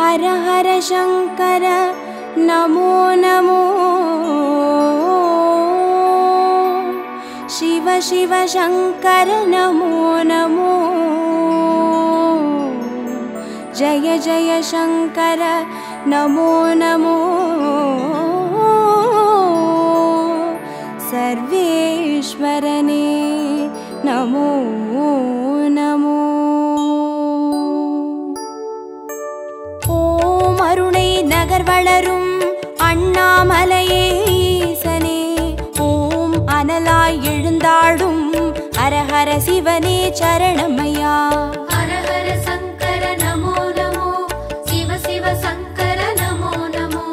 हर हर शंकर नमो नमो शिव शिव शंकर नमो नमो जय जय शंकर नमो नमो सर्वेश्वरने नमो नमो ओम अरुणै नगर वलरुम अण्णामलैये ईसने ओम अनलाय एळुंदाडुम हर हर शिवने चरणमैया हर हर शंकर नमो नमो शिव शिव शंकर नमो नमो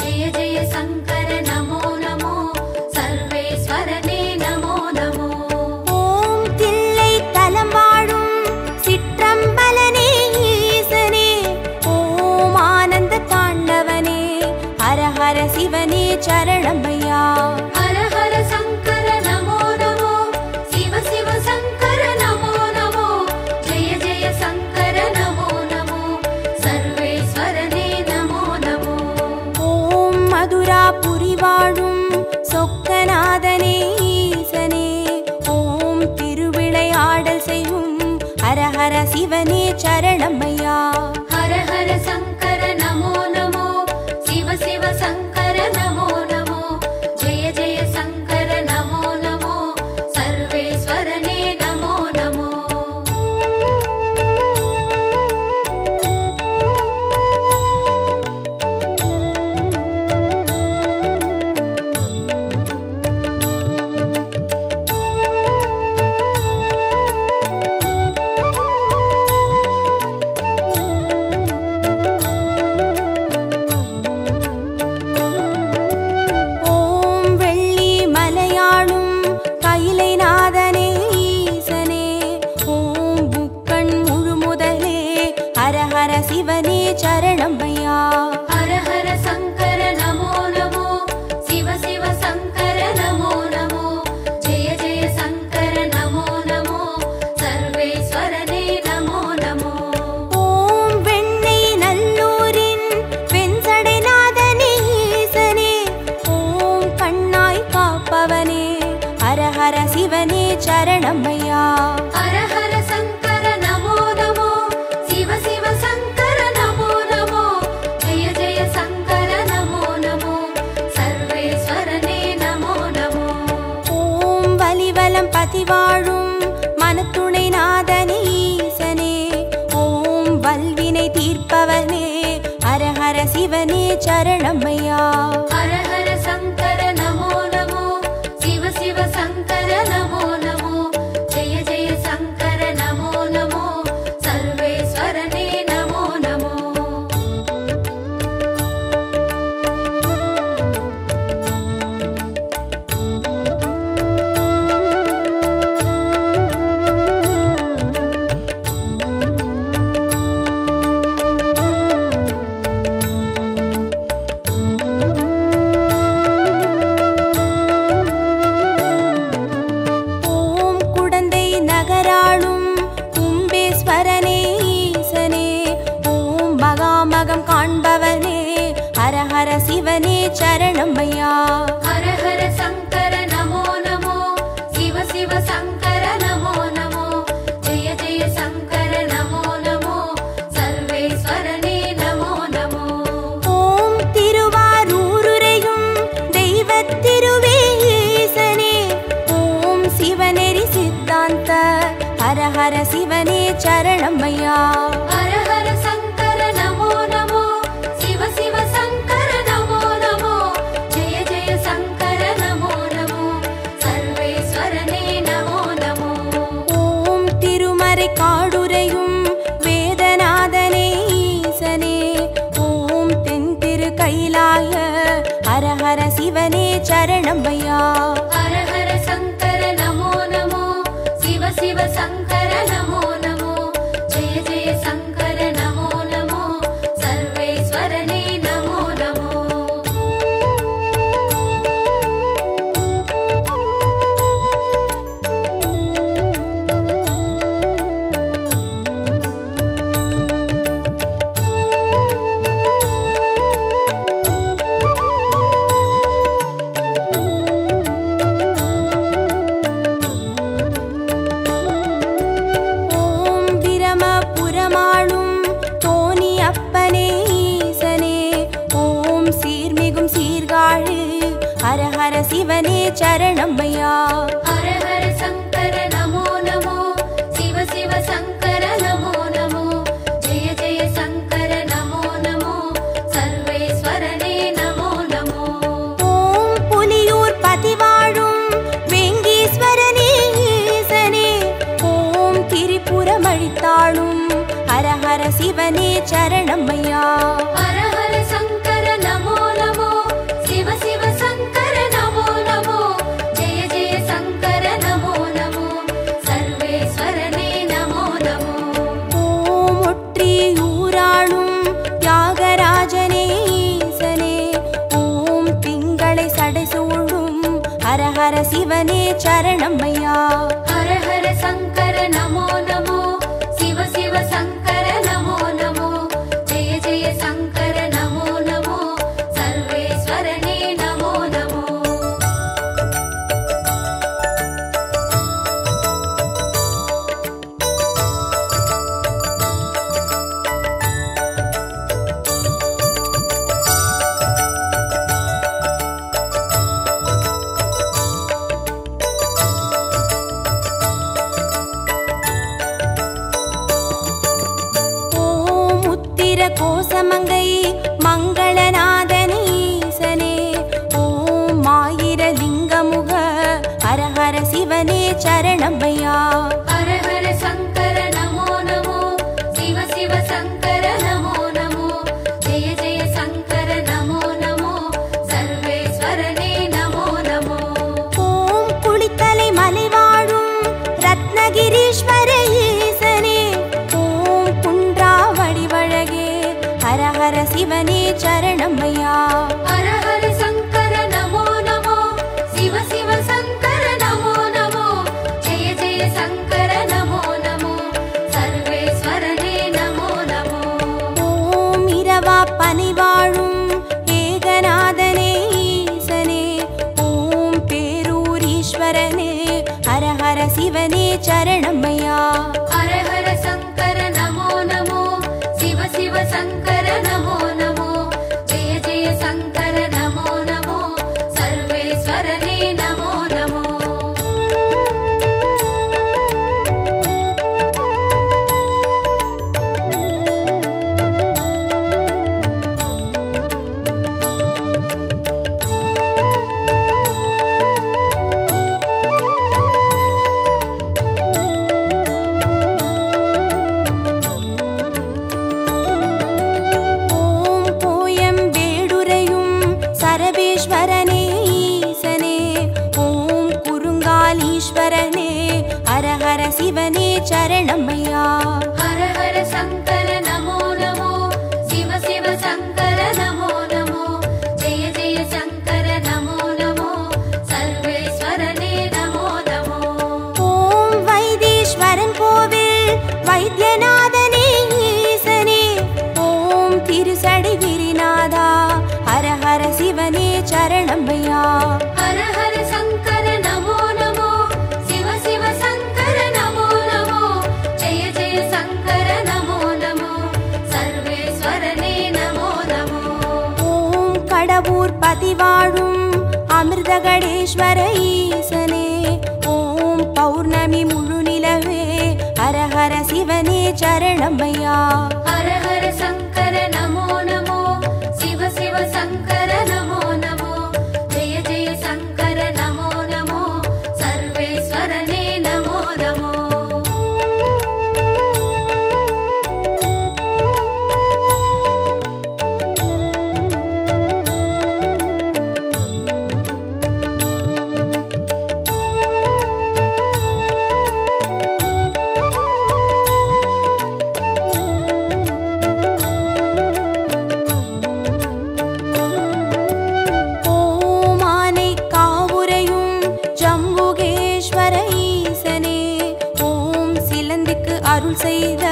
जय जय शंकर नमो नमो सर्वेश्वरने नमो नमो ओम तिल्लै तलं वाळुम सिट्रंबलने ईसने ओम आनंद तांडवने हर हर शिवने चरणमैया हर हर शंकर नमो नमो शिव शिव शंकर नमो नमो जय जय शंकर नमो नमो सर्वेश्वरने नमो नमो ओम मधुरापुरी वाळुम சொக்கநாதனே ஈசனே ஓம் திருவிளையாடல் செய்யும் ஹர ஹர சிவனே சரணமையா हर हर शंकर नमो नमो शिव शिव शंकर नमो नमो जय जय शंकर नमो नमो सर्वेश्वरने नमो नमो ஓம் வெள்ளி மலையாளும் கைலைநாதனே ஈசனே ஓம் புக்கண் முழுமுதலே ஹர ஹர சிவனே சரணமையா हर हर शंकर नमो नमो शिव शिव शंकर नमो नमो जय जय शंकर नमो नमो सर्वेश्वरने नमो नमो ஓம் வெண்ணை நல்லூரின் வெண்சடைநாதனே ஈசனே ஓம் கண்ணாய் காப்பவனே ஹர ஹர சிவனே சரணமையா हर हर शंकर नमो नमो शिव शिव शंकर नमो नमो जय जय शंकर नमो नमो सर्वेश्वरने नमो नमो ஓம் வலிவலம் பதிவாழும் மனத்துணை நாதனே ஈசனே ஓம் வல்வினை தீர்ப்பவனே ஹர ஹர சிவனே சரணமையா हर हर शंकर नमो नमो शिव शिव शंकर नमो नमो जय जय शंकर नमो नमो सर्वेश्वरने नमो नमो ஓம் குடந்தை நகராளும் கும்பேஸ்வரனே ஈசனே ஓம் மகாமகம் காண்பவனே ஹர ஹர சிவனே சரணமையா हर हर शंकर नमो नमो शिव शिव शंकर नमो नमो जय जय शंकर नमो नमो सर्वेश्वरने नमो नमो ஓம் திருவாரூருரையும் தெய்வத் திருவே ஈசனே ஓம் சிவநெறி சித்தாந்த ஹர ஹர சிவனே சரணமையா हर हर शंकर नमो नमो शिव शिव शंकर नमो नमो जय जय शंकर नमो नमो सर्वेश्वरने नमो नमो ஓம் திருமறை காடுரையும் வேதநாதனே ஈசனே ஓம் தென் திரு கைலாய ஹர ஹர சிவனே சரணமையா हर हर शंकर नमो नमो शिव शिव शंकर नमो नमो जय जय शंकर नमो नमो सर्वेश्वरने नमो नमो சரணமையா. ஹர ஹர சங்கர நமோ நமோ, சிவ சிவ சங்கர நமோ நமோ, ஜெய ஜெய சங்கர நமோ நமோ, சர்வேஸ்வரனே நமோ நமோ. ஓம் புலியூர் பதிவாழும் வேங்கீஸ்வரனே ஈசனே, ஓம் திரிபுரம் அழித்தாளும் ஹர ஹர சிவனே சரணமையா. ஹர ஹர சங்கர நமோ நமோ, சிவ சிவ சங்கர நமோ நமோ, ஜெய ஜெய சங்கர நமோ நமோ, சர்வேஸ்வரனே நமோ நமோ. ஓம் ஒற்றியூராளும் தியாகராஜனே ஈசனே, ஓம் திங்களை சடைசூழும் ஹர ஹர சிவனே சரணமையா. ஹர ஹர சங்கர நமோ நமோ, சிவ சிவ சங்கர நமோ நமோ, ஜெய ஜெய சங்கர நமோ நமோ, சர்வேஸ்வரனே நமோ நமோ. ஓம் உத்திர கோசமங்கை மங்களநாதனே ஈசனே, ஓம் ஆயிர லிங்கமுக ஹர ஹர சிவனே சரணமையா. ஹர ஹர சங்கர நமோ நமோ, சிவ சிவ சங்கர நமோ நமோ, ஜெய ஜெய சங்கர நமோ நமோ, சர்வேஸ்வரனே நமோ நமோ. ஓம் குளித்தலை மலை வாழும் ரத்னகிரீஸ்வர ஈசனே, ஓம் குன்றா வடிவழகே ஹர ஹர சிவனே சரணமையா. ஹர ஹர சங்கர நமோ நமோ, சிவ சிவ சங்கர நமோ நமோ, ஜெய ஜெய சங்கர நமோ நமோ, சர்வேஸ்வரனே நமோ நமோ. ஓம் இரவா பனி வாழும் ஏகநாதனே ஈசனே, ஓம் பேரூரீஸ்வரனே ஹர ஹர சிவனே சரணமையா. ஹர ஹர சங்கர நமோ நமோ, சிவ சிவ சங்கர நமோ நமோ, ஜெய ஜெய சங்கர நமோ நமோ, சர்வேஸ்வரனே நமோ நமோ. ஓம் கோயம் வேடுரையும் சரபேஸ்வரனே ஈசனே, ஓம் குறுங்காலீஸ்வரனே ஹர ஹர சிவனே சரணமையா. ஹர ஹர சங்கர நமோ நமோ, சிவ சிவ சங்கர நமோ நமோ, ஜெய ஜெய சங்கர நமோ நமோ, சர்வேஸ்வரனே நமோ நமோ. ஓம் வைத்தீஸ்வரன் கோவில் வைத்தியநாதனே ஈசனே, ஓம் திருசடை கிரிநாதா ஹர ஹர சிவனே சரணமையா. ஹர ஹர சங்கர நமோ நமோ, சிவ சிவ சங்கர நமோ நமோ, ஜெய ஜெய சங்கர நமோ நமோ, சர்வேஸ்வரனே நமோ நமோ. ஓம் கடவுர் பதிவாழும் அமிர்தகடேஸ்வர ஈசனே, ஓம் பௌர்ணமி முழு நிலவே ஹர ஹர சிவனே சரணமையா. ஹர ஹர சங்கர நமோ நமோ, சிவ சிவ சங்கர நமோ நமோ, ஜெய ஜெய சங்கர நமோ நமோ, சர்வேஸ்வரனே நமோ நமோ. ஓம் ஆனை காவுரையும் ஜம்புகேஸ்வர ஈசனே, ஓம் சிலந்திக்கு அருள் செய்த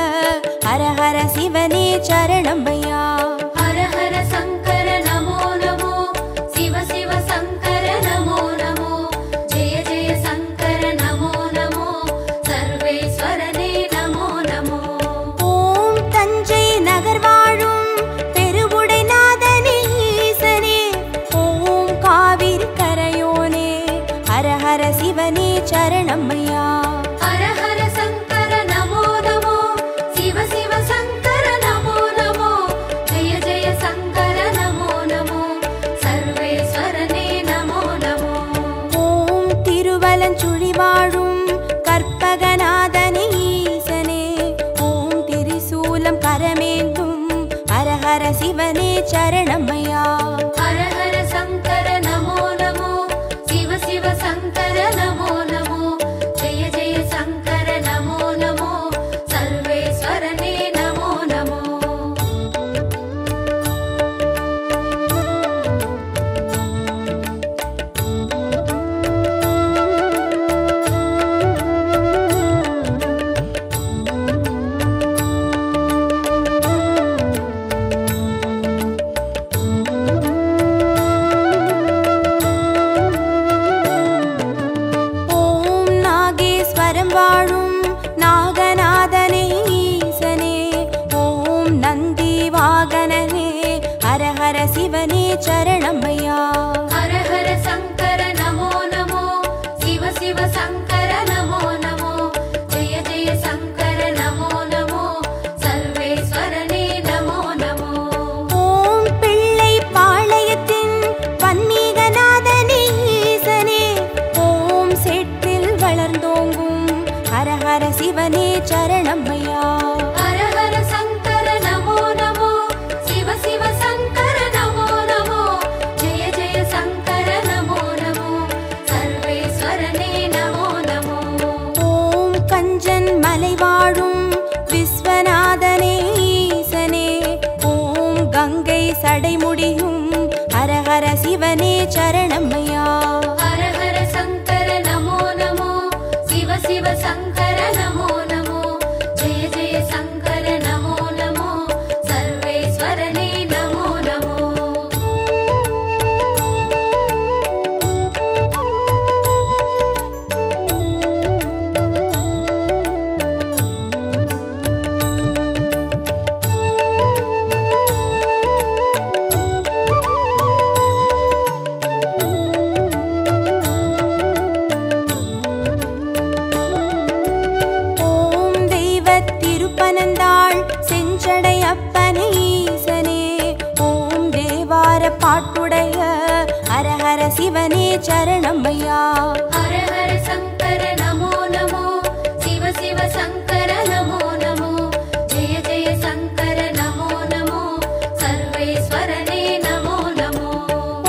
ஹர ஹர சிவனே சரணமையா. ஹர ஹர சங்கர நமோ நமோ, சிவ சிவ சங்கர நமோ நமோ, ஜெய ஜெய சங்கர நமோ நமோ, சர்வேஸ்வரனே நமோ நமோ. ஓம் தஞ்சை நகர் வாழும் பெருவுடைநாதனே ஈசனே, ஓம் காவிரி கரையோனே சரணமையா. ஹர ஹர சங்கர நமோ நமோ, சிவ சிவ சங்கர நமோ நமோ, ஜெய ஜெய சங்கர நமோ நமோ, சர்வேஸ்வரனே நமோ நமோ. வாழும் நாகநாதனே ஈசனே, ஓம் நந்தி வாகனனே, ஹர ஹர சிவனே சரணமையா. ஹர ஹர சங்கர நமோ நமோ, சிவ சிவ சங்கர நமோ நமோ, ஜெய ஜெய சங்கர நமோ நமோ, சர்வேஸ்வரனே நமோ நமோ. ஓம் பிள்ளை பாளையத்தின் பன்மீகநாதனே ஈசனே, ஓம் செட்டில் வளர்ந்தோங்கும் ஹர ஹர சிவனே சரணமையா. ஹர ஹர சங்கர நமோ நமோ, சிவ சிவ சங்கர நமோ நமோ, ஜெய ஜெய சங்கர நமோ நமோ, சர்வேஸ்வரனே நமோ நமோ. ஓம் கஞ்சன் மலை வாழும் விஸ்வநாதனே ஈசனே, ஓம் கங்கை சடைமுடியும் ஹர ஹர சிவனே சரணமையா. ஹர ஹர சங்கர நமோ நமோ, சிவ சிவ சங்கர நமோ நமோ, ஜெய ஜெய சங்கர நமோ நமோ, சர்வேஸ்வரனே நமோ நமோ. ஓம் தெய்வத் திருப்பனந்தாள் செஞ்சடை அப்பனே ஈசனே, ஓம் தேவார பாட்டுடைய ஹர ஹர சிவனே சரணமையா. ஹர ஹர சங்கர நமோ நமோ, சிவ சிவ சங்கர நமோ நமோ, ஜெய ஜெய சங்கர நமோ நமோ, சர்வேஸ்வரனே நமோ நமோ.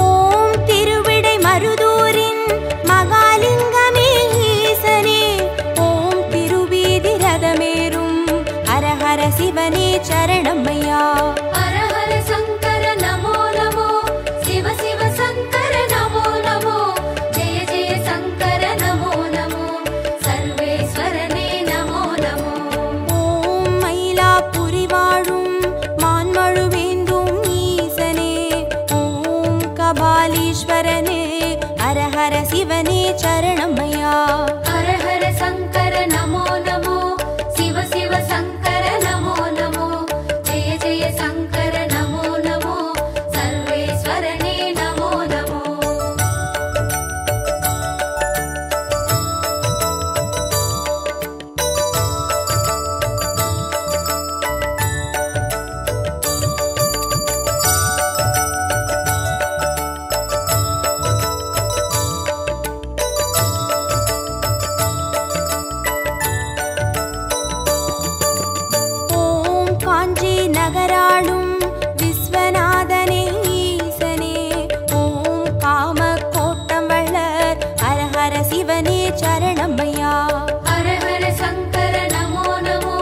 ஓம் திருவிடை மருதூரின் மகாலிங்கமே ஈசனே, ஓம் திருவீதி ரதமேறும் ஹர ஹர சிவனே சரணமையா. ஹர ஹர சங்கர நமோ நமோ, சிவ சிவ சங்கர நமோ நமோ, ஜெய ஜெய சங்கர நமோ நமோ, சர்வேஸ்வரனே நமோ நமோ. ஓம் மயிலாப்புரி வாழும் மான்மழுவேந்தும் ஈசனே, ஓம் கபாலீஸ்வரனே ஹர ஹர சிவனே சரணமையா. ஹர ஹர சங்கர நமோ நமோ, சிவ சிவ சங்கர நமோ நமோ, ஜெய ஜெய சங்கர நமோ நமோ, சர்வேஸ்வரனே நமோ நமோ. ஓம் காஞ்சி நகராளும் விஸ்வநாதனே ஈசனே, ஓம் காம கோட்டம் வளர் ஹர ஹர சிவனே சரணமையா. ஹர ஹர சங்கர நமோ நமோ,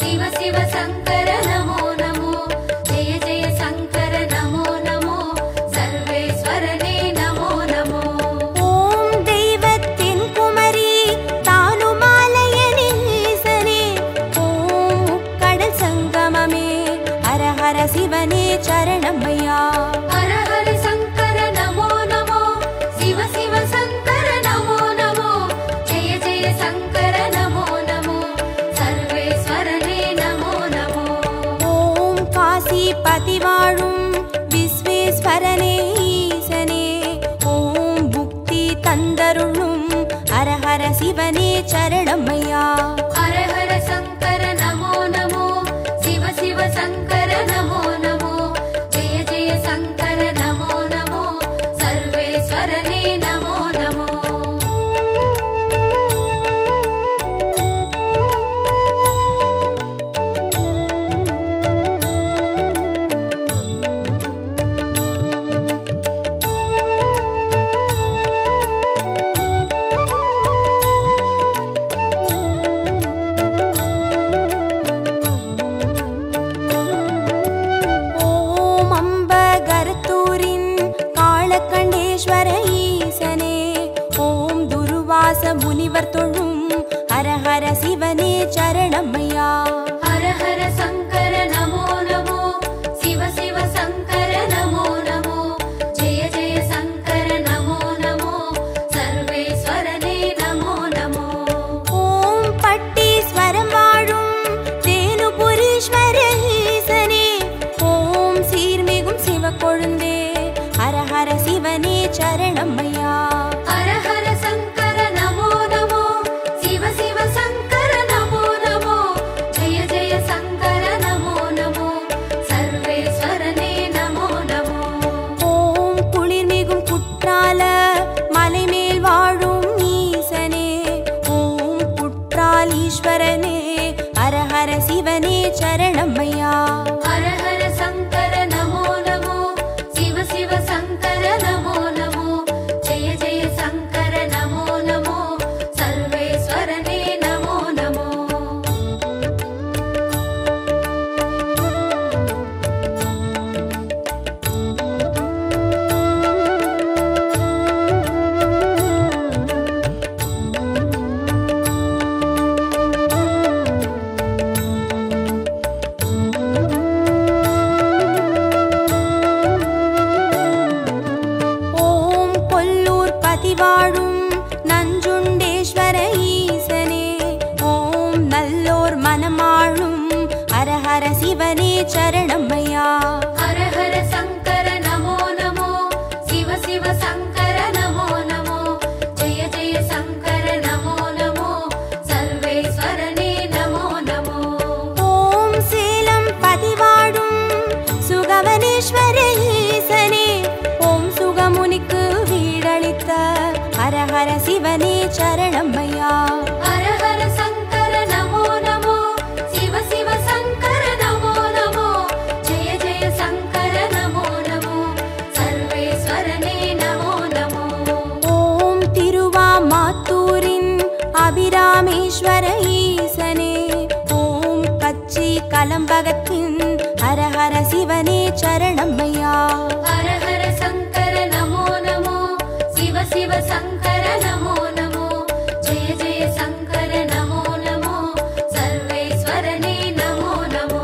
சிவ சிவ சங்கர நமோ நமோ, ஜெய ஜெய சங்கர நமோ நமோ, சர்வேஸ்வரனே நமோ நமோ. ஓம் தெய்வத்தின் குமரி தானுமாலயனே ஈசனே, ஓம் கடல் சங்கமமே ஹர ஹர சிவனே சரணமையா. ஹர ஹர சங்கர நமோ நமோ, சிவ சிவ சங்கர நமோ நமோ, ஜெய ஜெய சங்கர நமோ நமோ, சர்வேஸ்வரனே நமோ நமோ. ஓம் காசி பதி வாழும் விஸ்வேஸ்வரனே ஈசனே, ஓம் புக்தி தந்தருளும் ஹர ஹர சிவனே சரணமையா. ஹர ஹர சங்கர நமோ நமோ, சிவ சிவ சங்கர நமோ நமோ, ஜெய ஜெய சங்கர நமோ நமோ, சர்வேஸ்வரனே நமோ நமோ. ஹர சிவனே சரணமையா. ஹர ஹர சங்கர நமோ நமோ, சிவ சிவ சங்கர நமோ நமோ, ஜெய ஜெய சங்கர நமோ நமோ, சர்வேஸ்வரனே நமோ நமோ. ஓம் பட்டீஸ்வரம் வாழும் தேனுபுரீஸ்வர ஈசனே, ஓம் சீர்மிகும் சிவக்கொழுந்தே, ஹர ஹர சிவனே சரணமையா. ஹர ஹர சங்கர நமோ நமோ, சிவ சிவ சங்கர நமோ நமோ, ஜெய ஜெய சங்கர நமோ நமோ, சர்வேஸ்வரனே நமோ நமோ. ஓம் குளிர்மிகும் குற்றால மலைமேல் வாழும் ஈசனே, ஓம் குற்றாலீஸ்வரனே, ஹர ஹர சிவனே சரணமையா. ஹர ஹர சங்கர நமோ நமோ, சிவ சிவ சங்கர நமோ நமோ, ஜெய ஜெய சங்கர நமோ நமோ, சர்வேஸ்வரனே நமோ நமோ. ஓம் கொல்லூர் பதிவாழும் நஞ்சுண்டேஸ்வர ஈசனே, ஓம் நல்லோர் மனமாளும் ஹர ஹர சிவனே சரணமையா. ஹர ஹர சங்கர நமோ நமோ, சிவ சிவ சங்கர நமோ நமோ, ஜெய ஜெய சங்கர நமோ நமோ, சர்வேஸ்வரனே நமோ நமோ. ஓம் சேலம் பதிவாழும் சுகவனேஸ்வர ஈசனே, ஓம் சுகமுனிக்கு வீடளித்த ஹர ஹர சிவனே சரணமையா. ஹர ஹர சங்கர நமோ நமோ, சிவ சிவ சங்கர நமோ நமோ, ஜெய ஜெய சங்கர நமோ நமோ, சர்வேஸ்வரனே நமோ நமோ. ஓம் திருவாமாத்தூரின் அபிராமேஸ்வர ஈசனே, ஓம் கச்சி கலம்பகத்தின் ஹர ஹர சிவனே சரணமையா. ஹர ஹர சங்கர நமோ நமோ, சிவ சிவ சங்கர நமோ நமோ, ஜெய ஜெய சங்கர நமோ நமோ, சர்வேஸ்வரனே நமோ நமோ.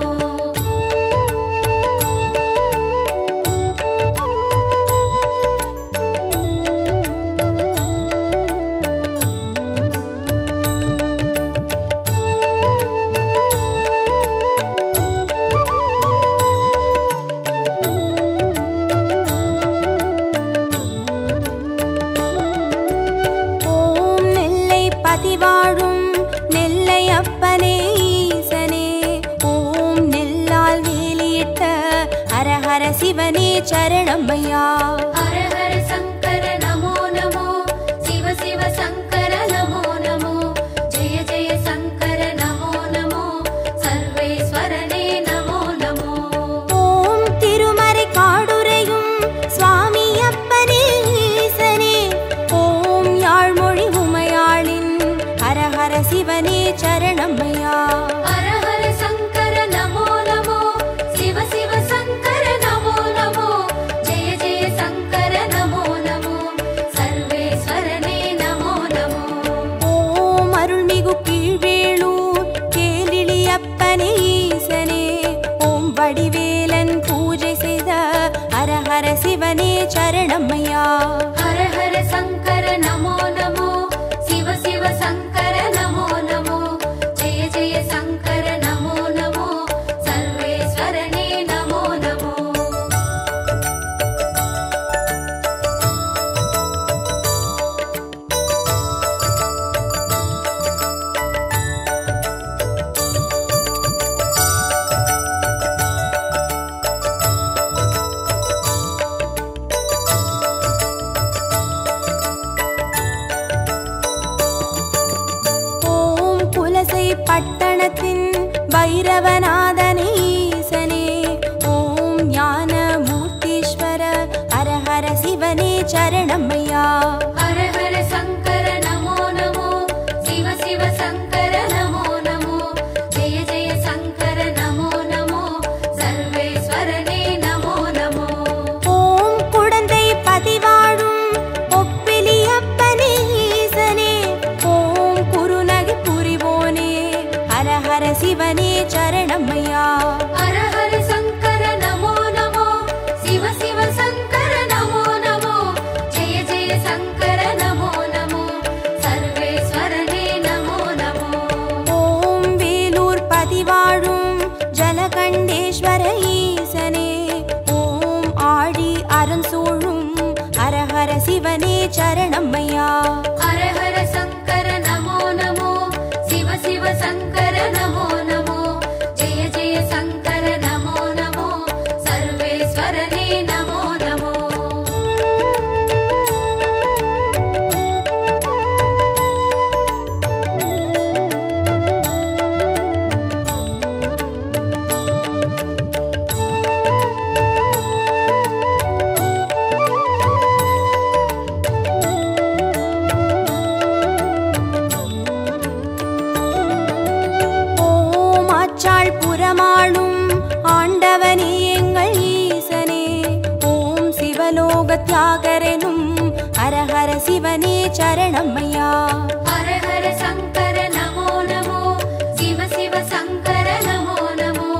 ஓம் நெல்லை பதிவாழும் நெல்லை அப்பனே ஈசனே, ஓம் நெல்லால் வேலியிட்ட ஹர ஹர சிவனே சரணமையா. ஹர ஹர சங்கர நமோ நமோ, சிவ சிவ சங்கர நமோ நமோ, ஜெய ஜெய சங்கர நமோ நமோ, சர்வேஸ்வரனே நமோ நமோ. ஓம் திருமறை காடுரையும் சுவாமி அப்பனே ஈசனே, ஓம் யாழ்மொழி உமையாளின் ஹர ஹர சிவனே சரணமையா. ஹர ஹர சங்கர நமோ நமோ, சிவ சிவ சங்கர நமோ நமோ, ஜெய ஜெய சங்கர நமோ நமோ, சர்வேஸ்வரனே நமோ நமோ. ஓம் அருள்மிகு கீழ்வேளூர் கேளிழி அப்பனே ஈசனே, ஓம் வடிவேலன் பூஜை செய்த ஹர ஹர சிவனே சரணமையா. ஹர ஹர சங்கர நமோ நமோ, சிவ சிவ சங்கர நமோ நமோ, ஜெய ஜெய சங்கர நமோ நமோ, சர்வேஸ்வரனே நமோ நமோ. ஓம் புலசை பட்டணத்தின் பைரவநாதனே ஈசனே, ஓம் ஞான மூர்த்தீஸ்வர ஹர ஹர சிவனே சரணமையா. ஹர ஹர சங்கர நமோ நமோ, சிவ சிவ சங்கர நமோ நமோ, ஜெய ஜெய சங்கர நமோ நமோ, சர்வேஸ்வரனே நமோ நமோ. ஓம் குடந்தை பதிவாழும் ஒப்பிலி அப்பனே ஈசனே, ஓம் குருநகை புரிவோனே சரணமையா. ஹர ஹர சங்கர நமோ நமோ, சிவ சிவ சங்கர நமோ நமோ, ஜெய ஜெய சங்கர நமோ நமோ, சர்வேஸ்வரனே நமோ நமோ. ஓம் வேலூர் பதிவாழும் ஜலகண்டேஸ்வர ஈசனே, ஓம் ஆழி அரண் சூழும் ஹர ஹர சிவனே சரணமையா. ஹர ஹர சங்கர நமோ நமோ, சிவ சிவ சங்கர நமோ நமோ, ஜெய ஜெய சங்கர நமோ நமோ, சர்வேஸ்வரனே நமோ நமோ. ஓம் ஆச்சாள் புறமாளும் ஆண்டவனே எங்கள் ஈசனே, ஓம் சிவலோக தியாகரெனும் ஹர ஹர சிவனே சரணமையா. ஹர ஹர சங்கர நமோ நமோ, சிவ சிவ சங்கர நமோ நமோ,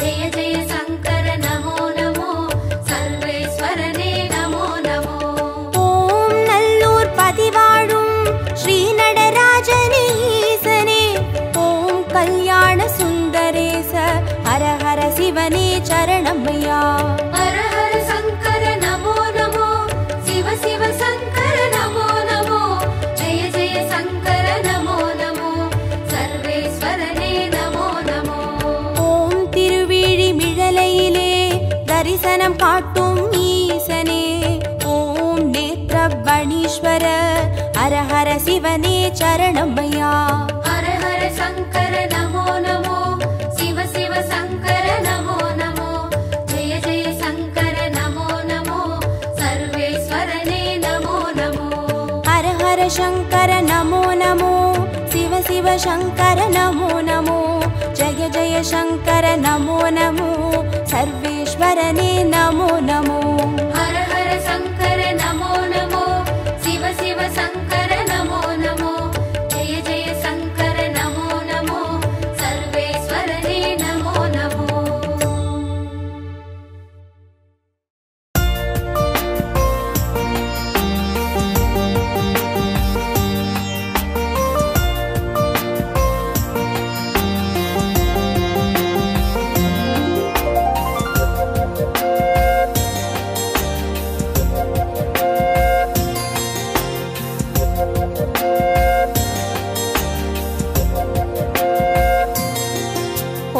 ஜெய ஜெய சங்கர நமோ நமோ, சர்வேஸ்வரனே நமோ நமோ. ஓம் நல்லூர் பதிவாழும் ஸ்ரீ நடராஜனே ஈசனே, ஓம் கல்யாண சுந்தரேச ஹர ஹர சிவனே சரணமையா. ஹர ஹர சங்கர நமோ நமோ, சிவ சிவ சங்கர நமோ நமோ, ஜெய ஜெய சங்கர நமோ நமோ, சர்வேஸ்வரனே நமோ நமோ. ஓம் திருவிழிமிழலையிலே தரிசனம் காட்டும் ஈசனே, ஓம் நேத்ரபணீஸ்வர ஹர ஹர சிவனே சரணமையா. ஹர ஹர சங்கர நமோ நமோ, சிவ சிவ சங்கர நமோ நமோ, ஜெய ஜெய சங்கர நமோ நமோ, சர்வேஸ்வரனே நமோ நமோ. ஹர ஹர சங்கர நமோ நமோ, சிவ சிவ சங்கர நமோ நமோ, ஜெய ஜெய சங்கர நமோ நமோ, சர்வேஸ்வரனே நமோ நமோ. ஹர ஹர சங்கர நமோ நமோ, சிவ சிவ சங்கர நமோ நமோ, ஜெய ஜெய சங்கர நமோ நமோ, சர்வேஸ்வரனே நமோ நமோ.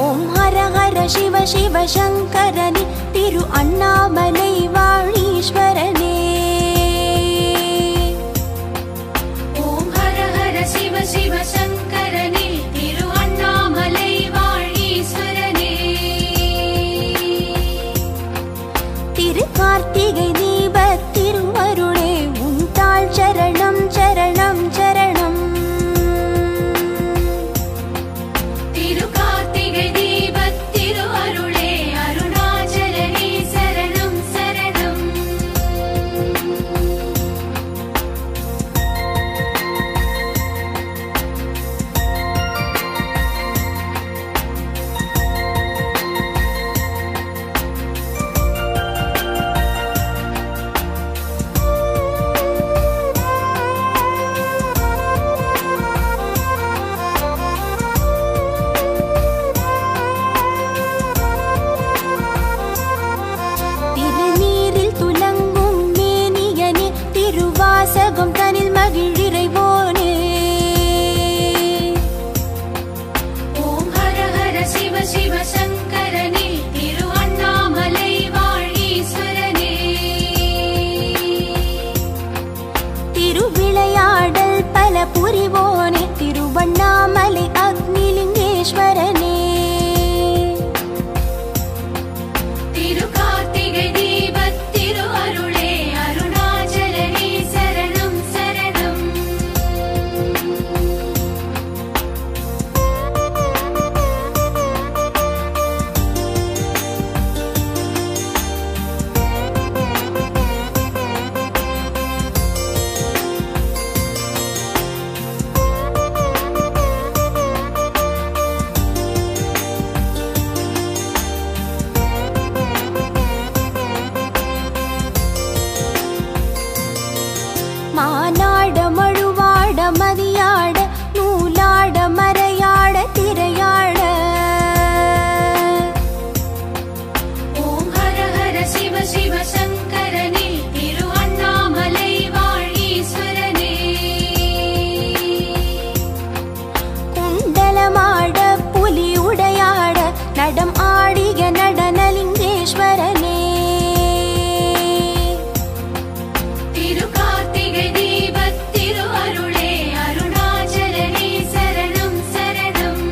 ஓம் ஹர ஹர சிவ சிவ சங்கரனே, திரு அண்ணாமலை வாழீஸ்வரனே. ஓம் ஹர ஹர சிவ சிவ சங்கரனே, திரு அண்ணாமலை வாழீஸ்வரனே. திரு கார்த்திகை தீப திருவருளே, உண்டாள் சரணம் சரணம் சரணம். திரு கார்த்திகை தீபத் திரு அருளே, அருணாச்சலனே சரணம் நடம் ஆடிய நடனலிங்கேஸ்வரனே திருகார்த்திகை தீபத் திரு அருளே அருணாச்சலனே சரணம் சரணம்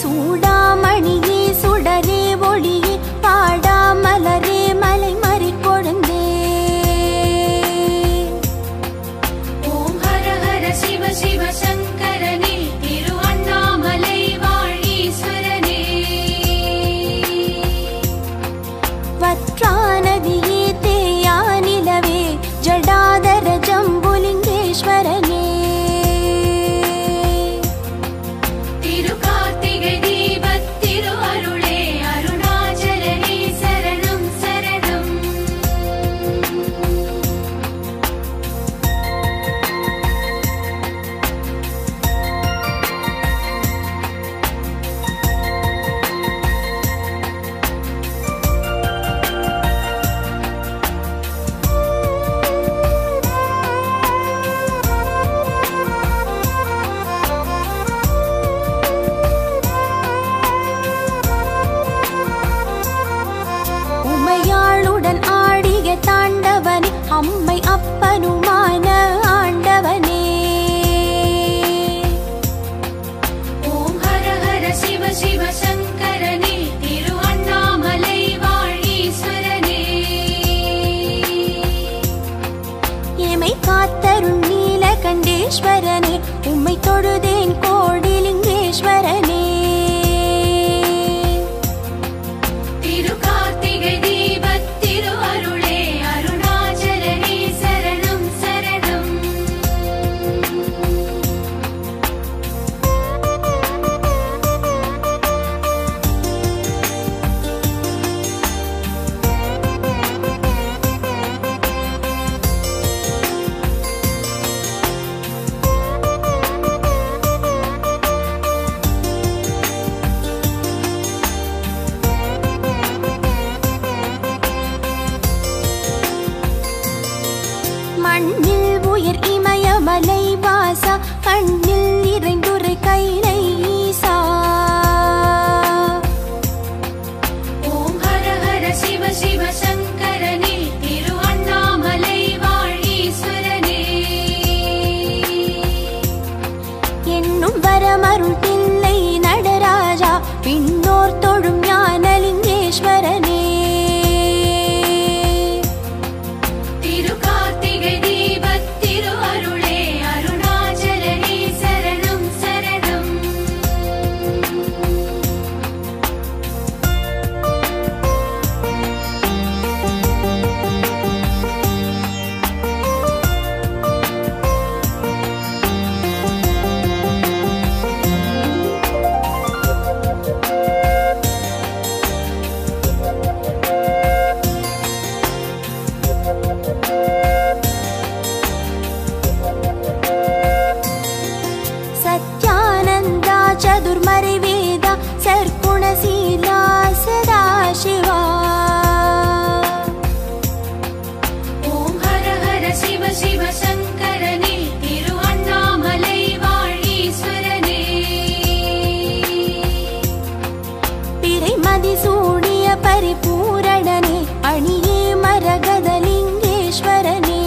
சூடாமணியே சுடரே ஒளியே பாடாமலரே மலை மறி கொழுந்தே ஓம் ஹர ஹர சிவ சிவ சங்கரனே திரு அண்ணாமலை வாழீஸ்வரனே வற்றாநதியே தேயா நிலவே ஜடாதர ஜம்புலிங்கேஸ்வரனே திருகார்த்திகை தீபத் திரு அருளே அருணாச்சலனே சரணம் சரணம் உமையாளுடன் ஆடிய தாண்டவனே அம்மை அப்பனுமான ஆண்டவனே ஓம் ஹர ஹர சிவ சிவ சங்கரனே திரு அண்ணாமலை வாழீஸ்வரனே எமை காத்தருள் நீலகண்டேஸ்வரனே உம்மை தொழுதேன் கோடிலிங்கேஸ்வரனே திருகார்த்திகை தீபத் திரு அருளே அருணாச்சலனே சரணம் சரணம் மண்ணில் உயர் இமயமலை வாசா கண்ணில் இறைந்துரை கைலை ஈசா ஓம் ஹர ஹர சிவ சிவ சங்கரனே திரு அண்ணாமலை வாழீஸ்வரனே என்னும் வரமருள் தில்லை நடராஜா பின்னோர் தொழும் ஞானலிங்கேஸ்வரனே திருகார்த்திகை தீபத் திரு அருளே அருணாச்சலனே சரணம் சரணம் சத்யானந்தா சதுர்மறை வேதா சர்க்குணசீலா சதாசிவா ஓம் ஹர ஹர சிவ சிவ சங்கரனே திரு அண்ணாமலை வாழீஸ்வரனே பிறை மதிசூடிய பரிபூரணனே அணியே மரகதலிங்கேஸ்வரனே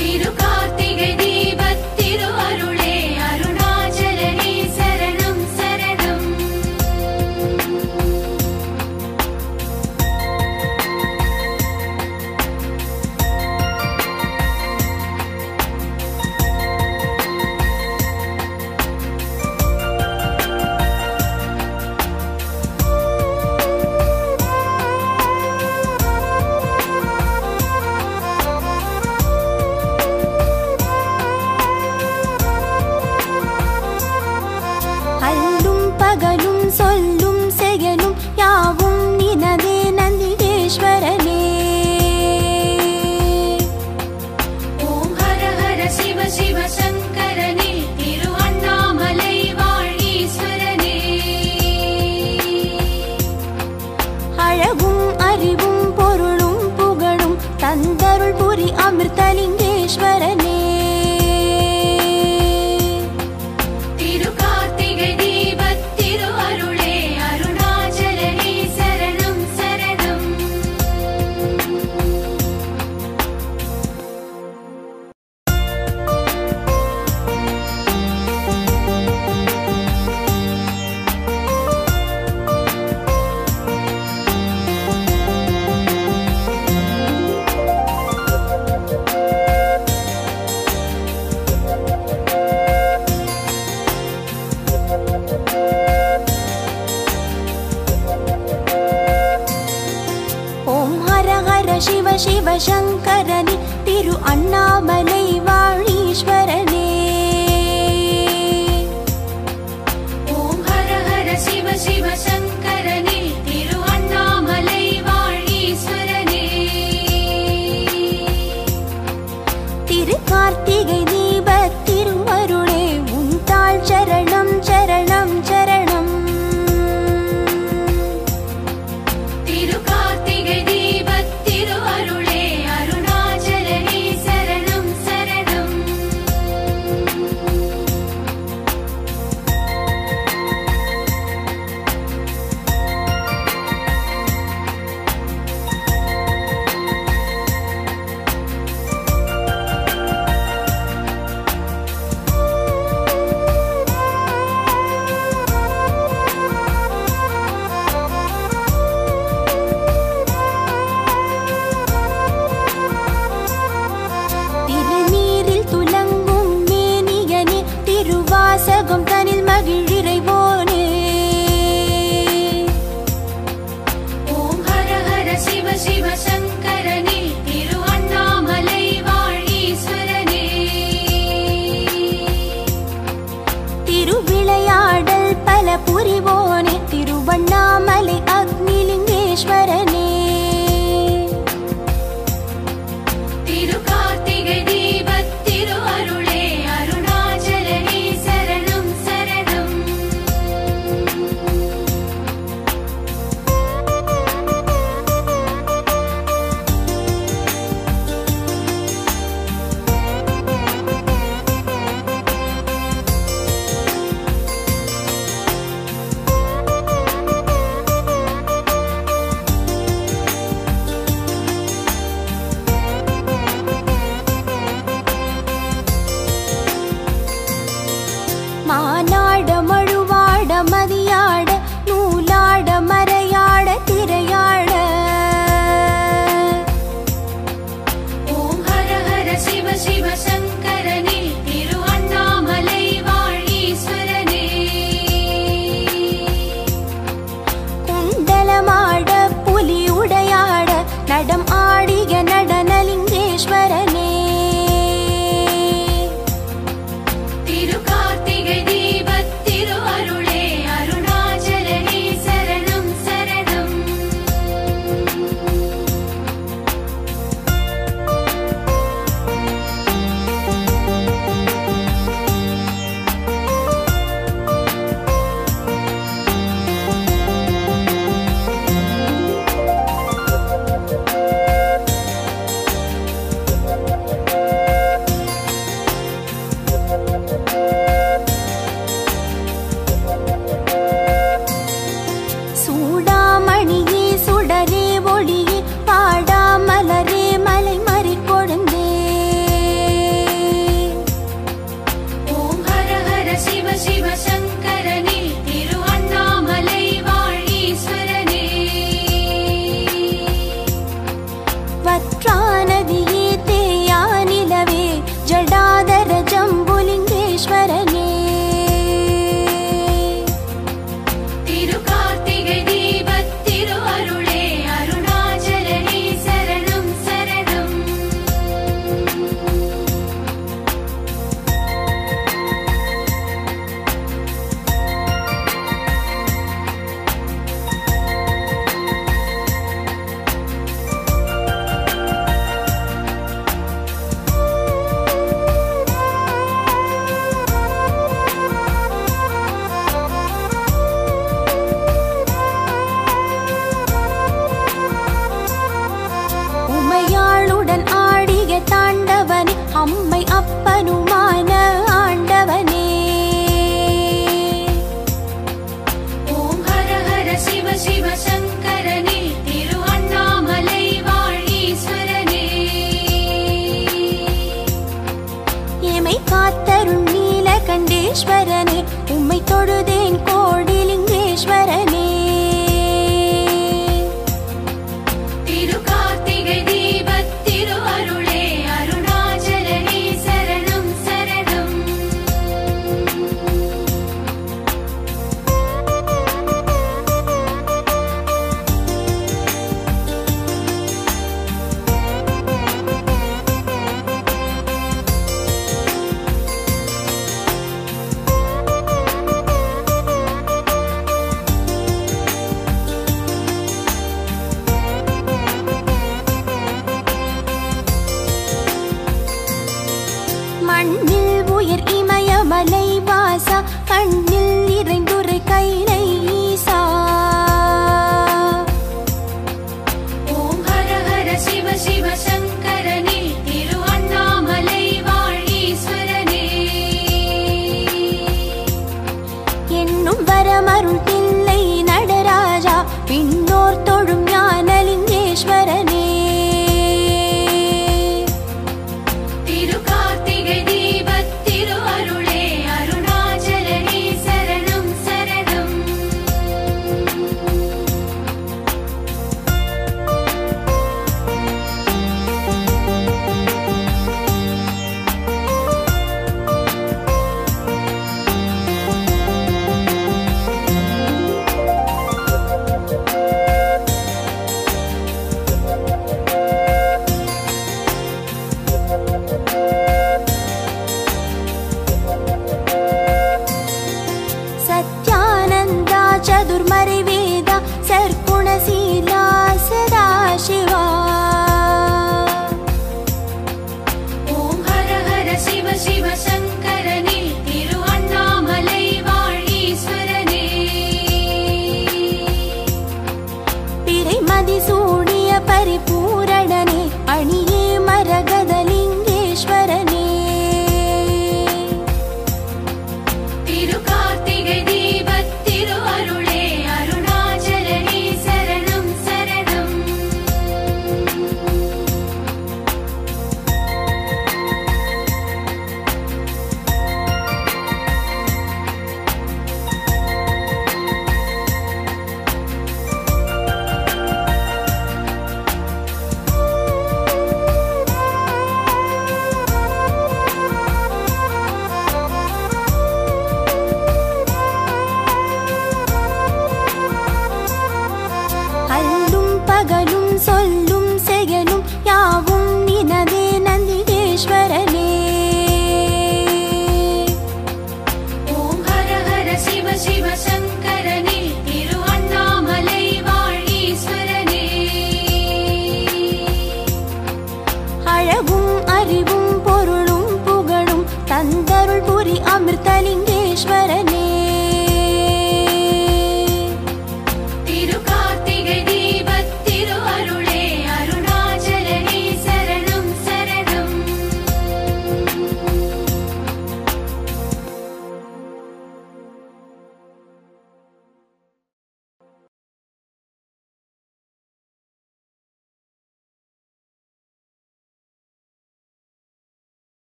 திருகார்த்திகை தீபத் திரு அருளே அருணாச்சலனே சரணம் சரணம் அல்லும் பகலும் சொல்லும் விளையாடல் பல புரிவோனே திருவண்ணாமலை அக்னிலிங்கேஸ்வரனே திரு கார்த்திகை தீபத் திரு அருளே அருணாச்சலனே சரணம் சரணம் மானாட மழுவாட மதியாட நூலாட மறையாட திரையாட ஓம் ஹர ஹர சிவ சிவ சங்கரனே திரு அண்ணாமலை வாழீஸ்வரனே குண்டலமாட புலி உடையாட நடம் ஆடிய நடனலிங்கேஸ்வரனே திரு கார்த்திகை தீபத் திரு அருளே அருணாச்சலனே சரணம் சரணம் சூடாமணியே சுடரே ஒளியே பாடாமலரே மலை மறி கொழுந்தே ஓம் ஹர ஹர சிவ சிவ சங்கரனே திரு அண்ணாமலை வாழீஸ்வரனே வற்றானதியே தேயா நிலவே ஜடாதர ஜம்புலிங்கேஸ்வரனே திரு கார்த்திகை தீபத் திரு அருளே அருணாச்சலனே சரணம் சரணம் உமையாளுடன் ஆடிய தாண்டவனே அம்மை அப்பனுமான ஆண்டவனே ஓம் ஹர ஹர சிவ சிவ சங்கரனே திரு அண்ணாமலை வாழீஸ்வரனே எமை காத்தருள் நீலகண்டேஸ்வரனே உம்மை தொழுதேன் கோடிலிங்கேஸ்வரனே திரு கார்த்திகை தீபத் திரு அருளே அருணாச்சலனே சரணம் சரணம் மண்ணில் உயர் இமயமலை வாசா கண்ணில் இறைந்துரை கைலை ஈசா ஓம் ஹர ஹர சிவ சிவ சங்கரனே திரு அண்ணாமலை வாழீஸ்வரனே என்னும் வரமருள் தில்லை நடராஜா பின்னோர் தொழும் ஞானலிங்கேஸ்வரனே